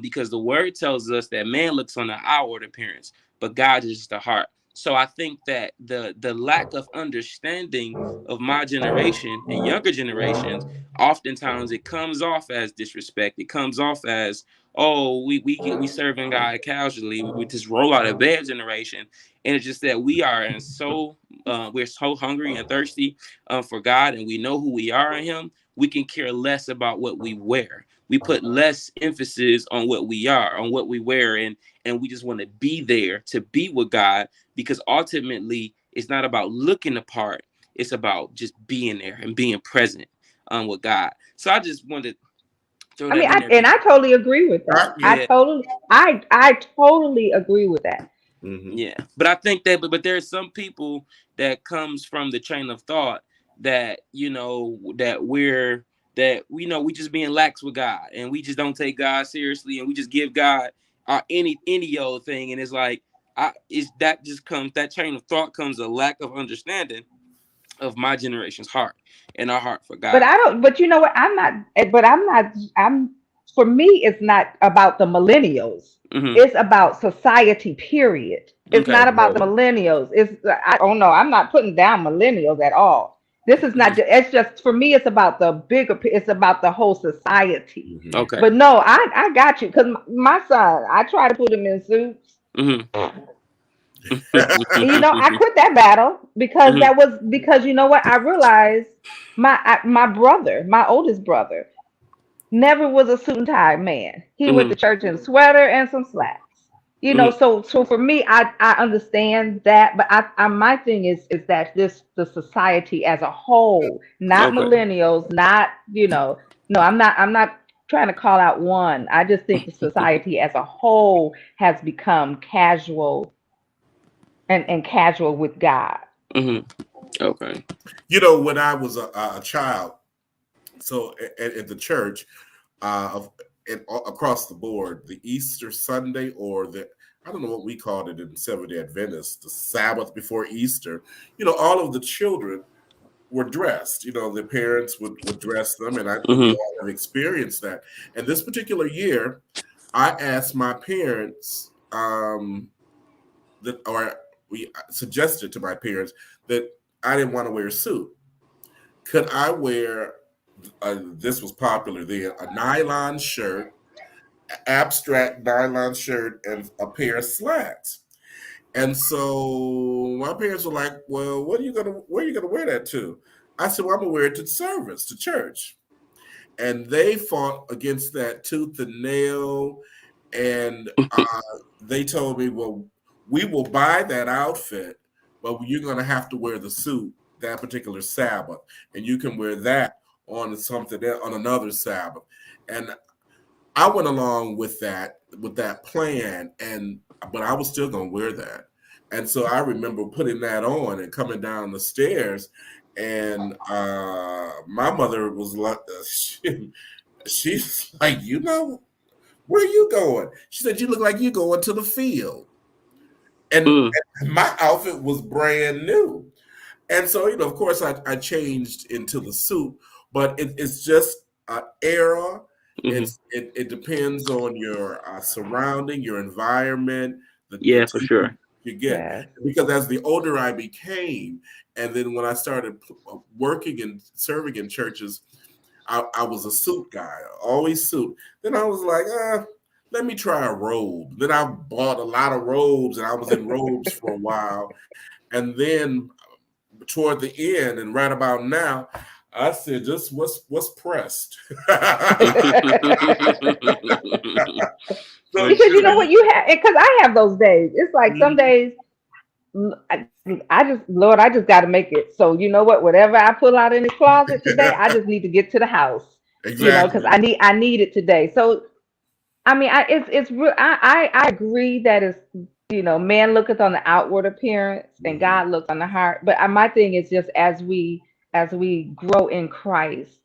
because the word tells us that man looks on the outward appearance, but God is the heart. So I think that the lack of understanding of my generation and younger generations, oftentimes it comes off as disrespect. It comes off as, oh, we serving God casually. We just roll out of bed generation, and it's just that we're so hungry and thirsty for God, and we know who we are in Him. We can care less about what we wear. We put less emphasis on what we are, on what we wear, and we just want to be there to be with God, because ultimately it's not about looking the part. It's about just being there and being present with God. So I just wanted to throw I mean, that in I there. and I totally agree with that. Yeah, I totally agree with that. Mm-hmm. yeah, but I think that, but there's some people that comes from the chain of thought that we just being lax with God, and we just don't take God seriously, and we just give God our any old thing, and it's like is that just comes that chain of thought comes a lack of understanding of my generation's heart and our heart for But God. I don't. But you know what? I'm not. But I'm not. I'm. For me, it's not about the millennials. Hmm. It's about society. Period. It's Okay. not about the Oh. millennials. It's. I don't know. I'm not putting down millennials at all. This is not. Hmm. It's just for me. It's about the bigger. It's about the whole society. Mm-hmm. Okay. But no, I got you. Because my son, I try to put him in suits. Hmm. And you know, I quit that battle because Hmm. that was because you know what? I realized my brother, my oldest brother, never was a suit and tie man. He went Hmm. to church in a sweater and some slacks. You know, Hmm. so for me, I understand that, but I my thing is that the society as a whole, not Okay. millennials, not no, I'm not trying to call out one. I just think the society as a whole has become casual and casual with God. Hmm. Okay. When I was a child, so at the church, across the board, the Easter Sunday, or I don't know what we called it in Seventh-day Adventist, the Sabbath before Easter, all of the children were dressed. Their parents would dress them, and we Hmm. all have experienced that. And this particular year, I asked my parents or we suggested to my parents that I didn't want to wear a suit. Could I wear? This was popular then. A nylon shirt, abstract nylon shirt, and a pair of slacks. And so my parents were like, "Well, where are you gonna wear that to?" I said, "Well, I'm gonna wear it to service, to church." and they fought against that tooth and nail. And they told me, well, we will buy that outfit, but you're going to have to wear the suit that particular Sabbath, and you can wear that on something on another Sabbath. And I went along with that plan, but I was still going to wear that. And so I remember putting that on and coming down the stairs, and my mother was like, she's like, where are you going? She said, you look like you're going to the field. And my outfit was brand new. And so, of course, I changed into the suit, but it's just an era. It depends on your surrounding, your environment, the For sure. you get. Yes. Because as the older I became, and then when I started working and serving in churches, I was a suit guy, always suit. Then I was like, let me try a robe. Then I bought a lot of robes, and I was in robes for a while. And then toward the end, and right about now, I said, just what's pressed. Because you know what you have, because I have those days. It's like some days Lord, I just got to make it. So you know what? Whatever I pull out in the closet today, I just need to get to the house. Exactly. Because I need it today. So I mean, it's real. I agree that it's man looketh on the outward appearance and God looks on the heart. But my thing is just as we grow in Christ,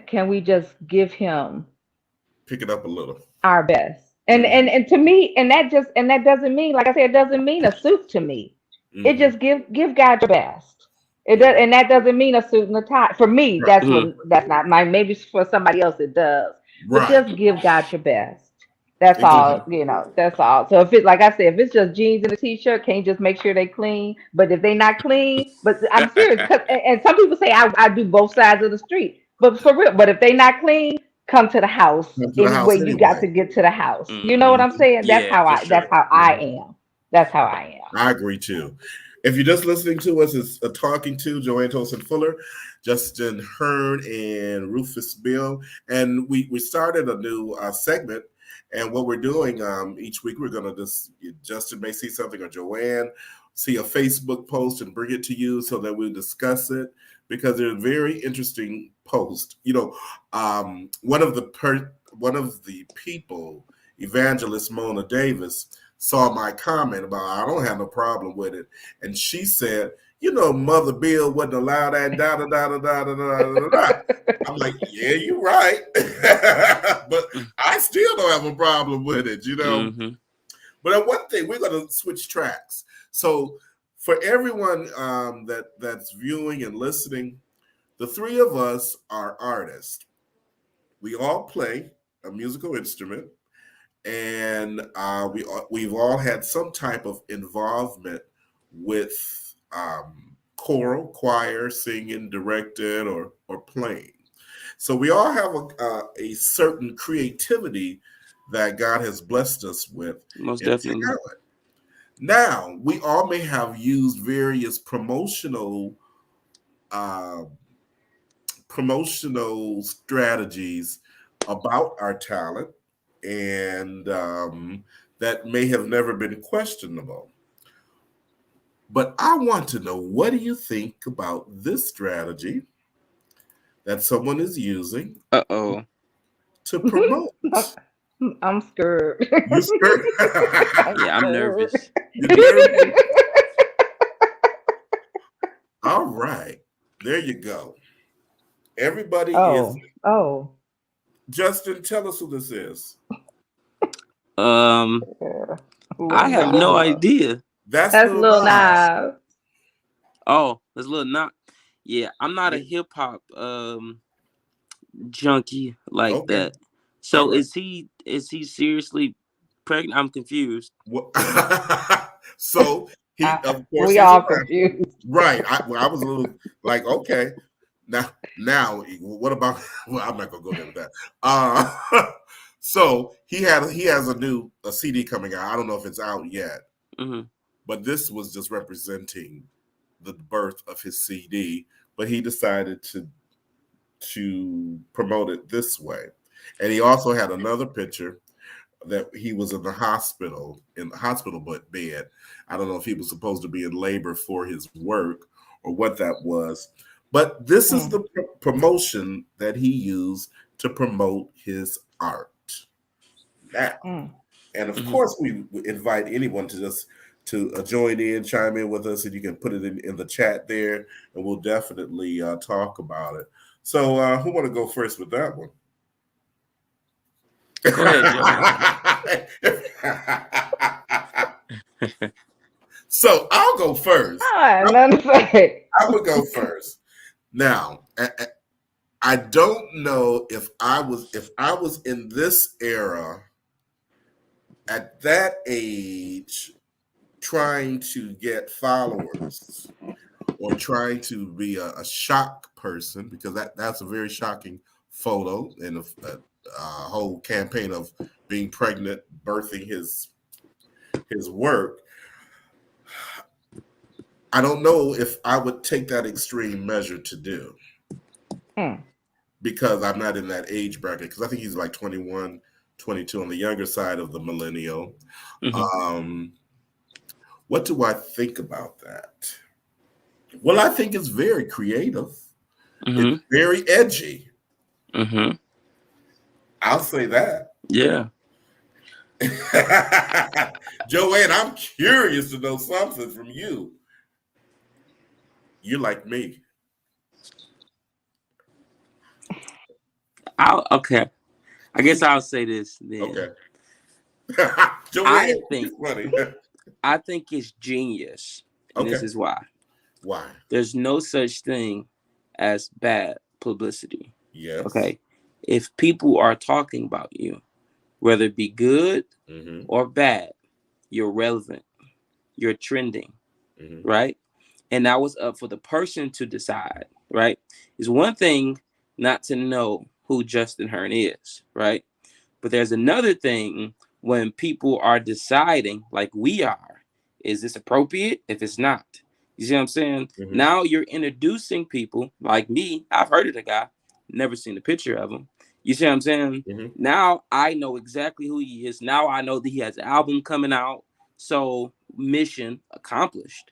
can we just give Him pick it up a little, our best? And to me, and that doesn't mean, like I said, it doesn't mean a suit to me. It just give God your best. It does, and that doesn't mean a suit and a tie. For me, that's not my. Maybe for somebody else it does. But just give God your best. That's all. That's all. So if it's like I said, if it's just jeans and a t-shirt, can you just make sure they clean? But if they not clean, but I'm serious, and some people say I do both sides of the street, but for real. But if they not clean, come to the house. Anyway, you got to get to the house. You know what I'm saying? That's how I. That's how I am. That's how I am. I agree too. If you're just listening to us, it's Talking to Joanne Tolson Fuller, Justin Hearn, and Rufus Bill. And we started a new segment. And what we're doing each week, we're going to Justin may see something, or Joanne see a Facebook post and bring it to you so that we'll discuss it, because they're very interesting posts. One of the people, Evangelist Mona Davis, saw my comment about I don't have no problem with it, and she said, Mother Bill wouldn't allow that. Da da da da da da da da. I'm like, yeah, you're right, but I still don't have a problem with it, But one thing, we're going to switch tracks. So for everyone that's viewing and listening, the three of us are artists. We all play a musical instrument. And we've all had some type of involvement with choral, choir, singing, directed, or playing. So we all have a certain creativity that God has blessed us with. Most definitely. Talent. Now, we all may have used various promotional strategies about our talent, and that may have never been questionable. But I want to know, what do you think about this strategy that someone is using to promote? I'm scared. You're scared? Yeah, I'm nervous. You're nervous? All right. There you go. Everybody is. Oh. Justin, tell us who this is. I have no idea. That's Lil Nas. Oh, that's Lil Nas. Yeah, I'm not a hip hop junkie like that. So is he seriously pregnant? I'm confused. So he, of course, we all confused. Right. I was a little like, okay. Now, what about? Well, I'm not gonna go there with that. So he has a CD coming out. I don't know if it's out yet, but this was just representing the birth of his CD. But he decided to to promote it this way. And he also had another picture that he was in the hospital bed. I don't know if he was supposed to be in labor for his work or what that was, but this is the promotion that he used to promote his art. Now, and of course, we invite anyone to just to join in, chime in with us, and you can put it in the chat there, and we'll definitely talk about it. So, who want to go first with that one? Go ahead, Joe. So I'll go first. I'm gonna go first. Now, I don't know if I was in this era at that age trying to get followers or trying to be a shock person, because that's a very shocking photo and a whole campaign of being pregnant, birthing his work. I don't know if I would take that extreme measure to do, because I'm not in that age bracket, because I think he's like 21, 22 on the younger side of the millennial. What do I think about that? Well, I think it's very creative. It's very edgy. I'll say that. Yeah. Joanne, I'm curious to know something from you. You're like me. Okay. I guess I'll say this then. Okay. Joanne, I think it's genius. And this is why. Why? There's no such thing as bad publicity. Yes. Okay. If people are talking about you, whether it be good or bad, you're relevant. You're trending. Right? And that was up for the person to decide. Right? It's one thing not to know who Justin Hearn is. Right? But there's another thing when people are deciding, like we are, is this appropriate? If it's not, you see what I'm saying? Now you're introducing people like me. I've heard of the guy, never seen a picture of him. You see what I'm saying? Now I know exactly who he is. Now I know that he has an album coming out. So mission accomplished.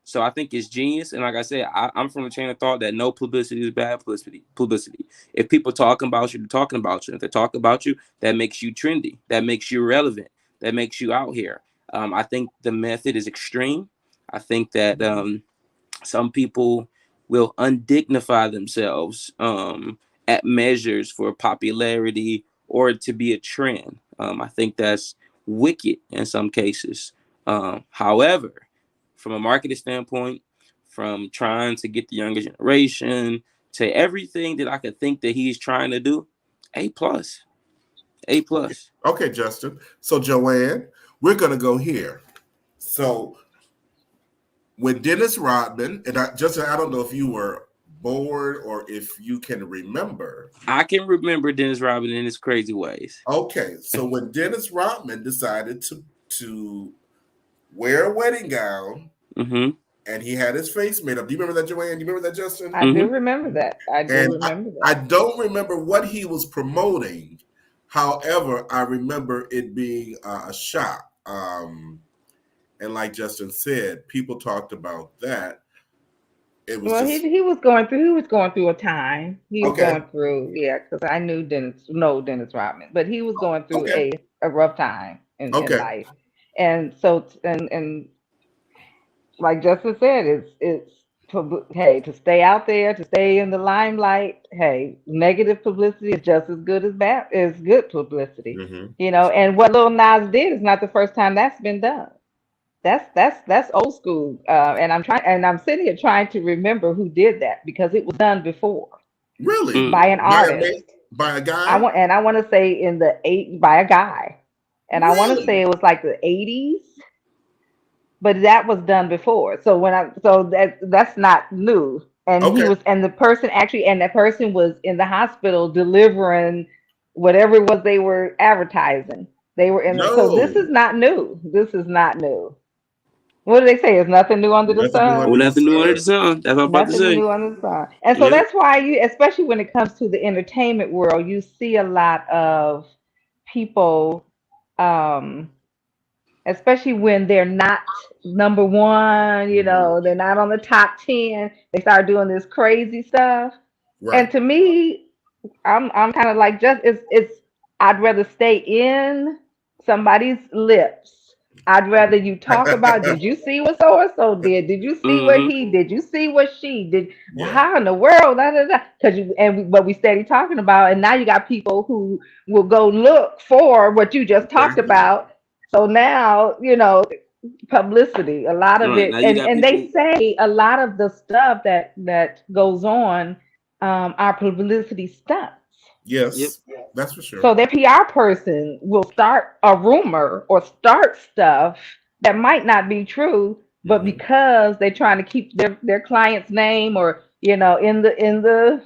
So I think it's genius. And like I said, I'm from a chain of thought that no publicity is bad publicity. If people talking about you, they're talking about you. If they talk about you, that makes you trendy. That makes you relevant. That makes you out here. I think the method is extreme. I think that some people will undignify themselves at measures for popularity or to be a trend. I think that's wicked in some cases. However, from a marketing standpoint, from trying to get the younger generation to everything that I could think that he's trying to do, A+. Okay, Justin. So Joanne, we're going to go here. So when Dennis Rodman, and Justin, I don't know if you were bored or if you can remember. I can remember Dennis Rodman in his crazy ways. Okay, so when Dennis Rodman decided to wear a wedding gown, and he had his face made up. Do you remember that, Joanne? Do you remember that, Justin? I do remember that. I don't remember what he was promoting. However, I remember it being a shock. And like Justin said, people talked about that. It was he was going through a time. He was going through, because I knew Dennis Rodman, but he was going through a rough time in life. And so and like Justin said, it's to stay out there, to stay in the limelight. Hey, negative publicity is just as good as bad as good publicity. And what Lil Nas did is not the first time that's been done. That's old school. And I'm sitting here trying to remember who did that, because it was done before. Really? By an artist. By a guy? I want to say by a guy. And really? I want to say it was like the 80s. But that was done before. So that's not new. And that person was in the hospital delivering whatever it was they were advertising. They were so this is not new. What do they say? There's nothing new under the Nothing new Oh, sun. under the nothing new under the sun. sun. That's what I'm about to Nothing say. new under the sun. And so Yep. that's why you, especially when it comes to the entertainment world, you see a lot of people, um, especially when they're not number one, Mhm. they're not on the top 10, they start doing this crazy stuff. And Right. to me, I'm kind of like, just it's I'd rather stay in somebody's lips. I'd rather you talk about, did you see what so and so did? Did you see what Mm-hmm. he did? You see what she did? Well, Yeah. how in the world? Because but we steady talking about, and now you got people who will go look for what you just There talked you go. about. So now, publicity, a lot of Right it, now, you and got they people. say a lot of the stuff that goes on, are publicity stunts. Yep. Yes, that's for So sure. their PR person will start a rumor or start stuff that might not be true, but Hmm. because they're trying to keep their client's name, or in the in the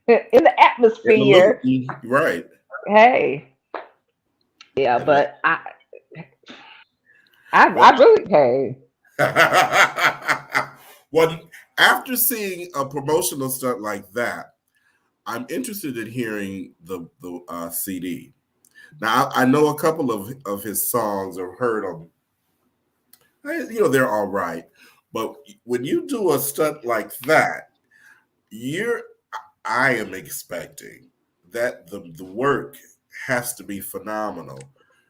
In the loop. atmosphere. Right. Hey, yeah, And but I well, really, hey, well, after seeing a promotional stunt like that, I'm interested in hearing the CD. Now, I know a couple of his songs. I've heard them. They're all right. But when you do a stunt like that, you're I am expecting that the work has to be phenomenal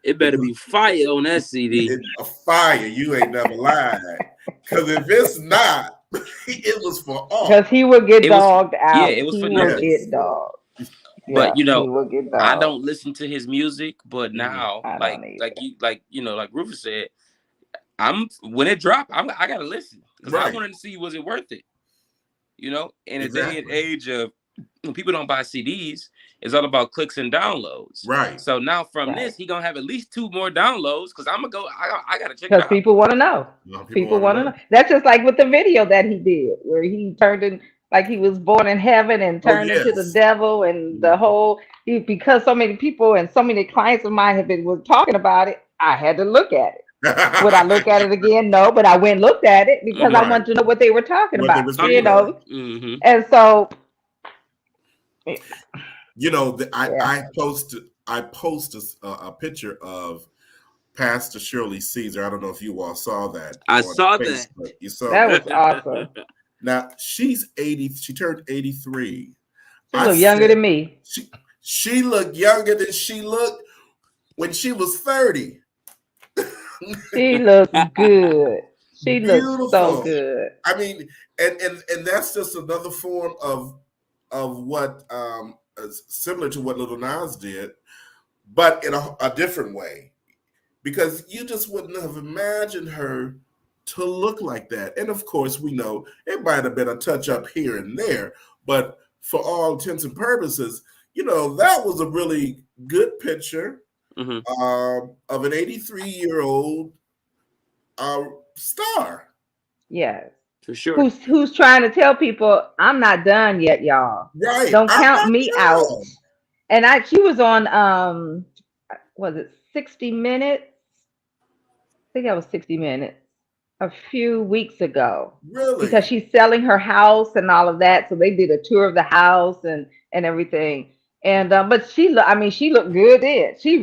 It better because be fire on that CD. it's a fire. You ain't never lied. Because if it's not, it was for art. because he will get It was, dogged yeah, out. it was for He will nothing. get Yes. dogged. But Yeah, he will get I dogged. don't listen to his music. But Mhm. now, I like don't like either. you like like Rufus said, I'm when it dropped, I gotta listen because I Right. wanted to see, was it worth it. In a day and Exactly. age of when people don't buy CDs, it's all about clicks and downloads. Right. So now from Right. this, he gonna have at least two more downloads because I'm gonna go. I gotta check it Because out. people want to know. People People want to want to know. know. That's just like with the video that he did, where he turned in, like he was born in heaven and Oh, turned into the yes. devil, and the Mhm. whole, because so many people and so many clients of mine have been was talking about it. I had to look at it. Would I look at it again? No, but I went and looked at it because I Mm-hmm. Right. wanted to know what they were talking What they about. were Talking speaking about. of. Mm-hmm. And so, yeah, I posted a picture of Pastor Shirley Caesar. I don't know if you all saw that I on saw that. Facebook. You saw that that. was awesome. Now she's 80. She turned 83. She I looked younger said than me. she looked younger than she looked when she was 30. She looked good. She looked so Beautiful. good. I mean, and that's just another form of what is similar to what Little Nas did, but in a different way. Because you just wouldn't have imagined her to look like that. And of course, we know it might have been a touch up here and there, but for all intents and purposes, that was a really good picture Mm-hmm. of an 83-year-old uh, star. Yes. For sure. Who's trying to tell people I'm not done yet, y'all. Right. Don't I'm count not me out. done. And she was on, was it 60 Minutes? I think that was 60 Minutes a few weeks ago, because Really. she's selling her house and all of that. So they did a tour of the house and everything. And but I mean, she looked good in. She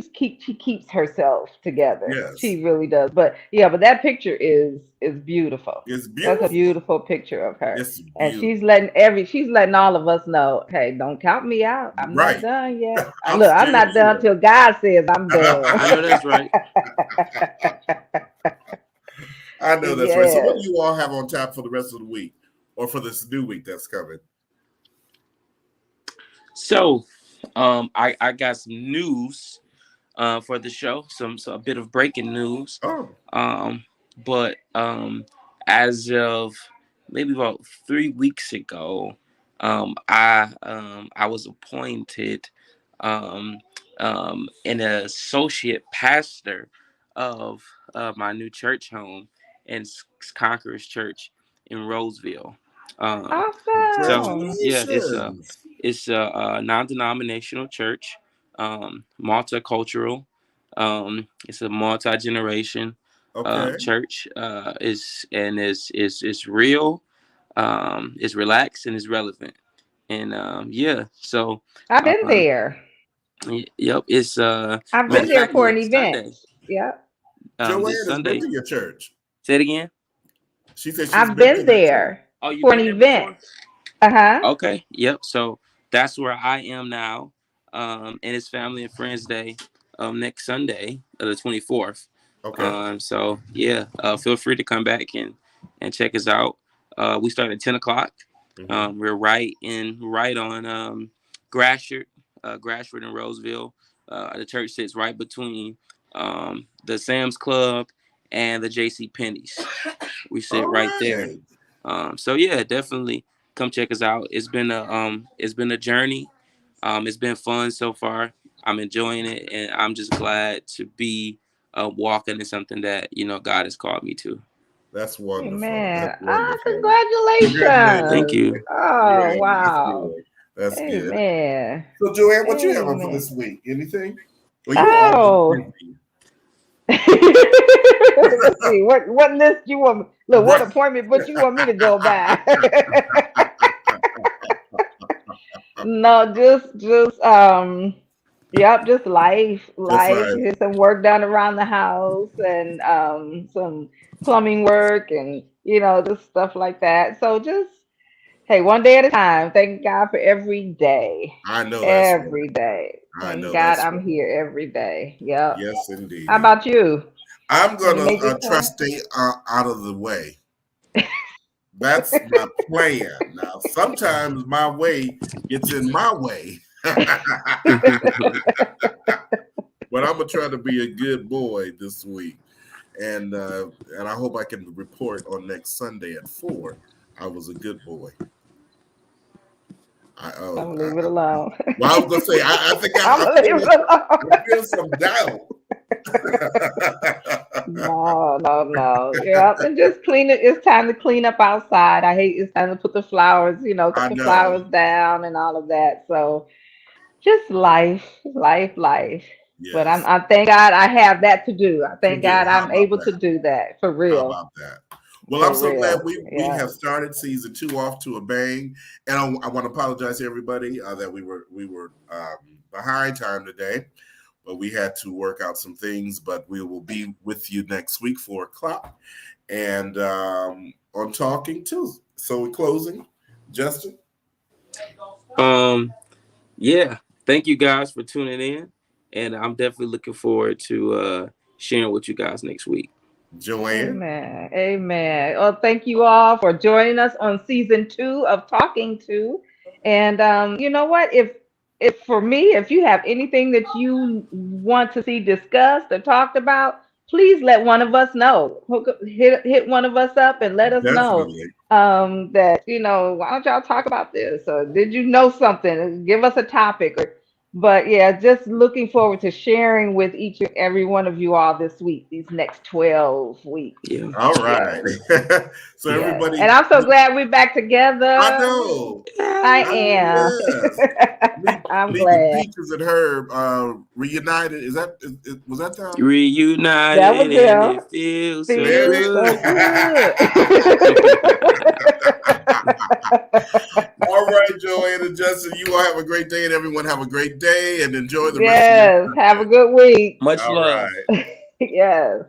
keeps herself together. Yes. She really does. But yeah, but that picture is beautiful. It's That's a beautiful. beautiful picture of her. It's And beautiful. she's letting all of us know, hey, don't count me out. I'm not Right. done yet. I'm Look, I'm still not done till God says I'm done. I know here. that's right. I know that's right. So, what do Yes. you all have on tap for the rest of the week, or for this new week that's coming? So, I got some news for the show. So a bit of breaking news. Oh, Um, but as of maybe about 3 weeks ago, I was appointed um, an associate pastor of my new church home in Conqueror's Church in Roseville. Um, so Awesome. yeah, congratulations! it's a non-denominational church, multicultural. It's a multi-generation. Okay. church. Is real. It's relaxed and it's relevant. And so I've been um, there. yep. It's I've matter been of there fact, for an look, event. Sunday. Yep. This Joanne has been Sunday. to your church. Say it again. She said she's I've been to been that church. there Oh, you for an been there event. before? Uh-huh. Okay. Yep. So that's where I am now. And it's Family and Friends Day next Sunday, the 24th. Okay. So yeah, feel free to come back and check us out. We start at 10 o'clock. Mm-hmm. We're right on Grashford and Roseville. The church sits right between the Sam's Club and the JC Penney's. We sit All right there. right. So yeah, definitely come check us out. It's been a journey. It's been fun so far. I'm enjoying it, and I'm just glad to be walking in something that God has called me to. That's wonderful. Amen. That's wonderful. Thank Congratulations. you. Oh, Yeah, that's wow. good. That's good. Amen. So, Joanne, what you having for Amen. this week? Anything? Well, you always Oh. busy. Let's see. What list you want me? Look, what Right. appointment but you want me to go by? No, just yep, just Just life. like Get some work done around the house and some plumbing work and just stuff like that. So just hey, one day at a time. Thank God for every day. I know that's Every right. day. I Thank know God that's I'm right. here every day. Yep. Yes, How indeed. about you? I'm Have you gonna made your try to plan? stay out of the way. That's my plan. Now, sometimes my way gets in my way, but I'm gonna try to be a good boy this week, and I hope I can report on next Sunday at 4. I was a good boy. I'm gonna leave it alone. Well, I was gonna say I think I'm gonna leave it alone. I feel some doubt. No, no, no. Yeah, and just clean it. It's time to clean up outside. I hate it's time to put the flowers, cut I the know. flowers down and all of that. So just life, life, life. But Yes. I thank God I have that to do. I To thank do. God How I'm about able to that? do that for How real, about that? Well, I'm for so glad real. we Yeah. have started season 2 off to a bang, and I want to apologize to everybody that we were behind time today, but we had to work out some things. But we will be with you next week 4 o'clock, and on talking too. So in closing, Justin, Yeah, thank you guys for tuning in, and I'm definitely looking forward to sharing with you guys next week. Joanne, Amen. Amen. Well, thank you all for joining us on season 2 of Talking To. And you know what? If for me, if you have anything that you want to see discussed or talked about, please let one of us know. Hit one of us up and let us know definitely. that, why don't y'all talk about this? Or did you know something? Give us a topic. But yeah, just looking forward to sharing with each and every one of you all this week, these next 12 weeks. Yeah. All Yes, right. So yes. everybody, And I'm so glad we're back I together. know. I am. Yes. I'm Leaving glad. Peaches and Herb reunited. Was that them? That Reunited was and them. it feels so There it Feels good. so is. good. All right, Joanne and Justin, you all have a great day, and everyone have a great day, and enjoy the rest of your Yes. Have a Sunday. good week. Much All love. right. Yes.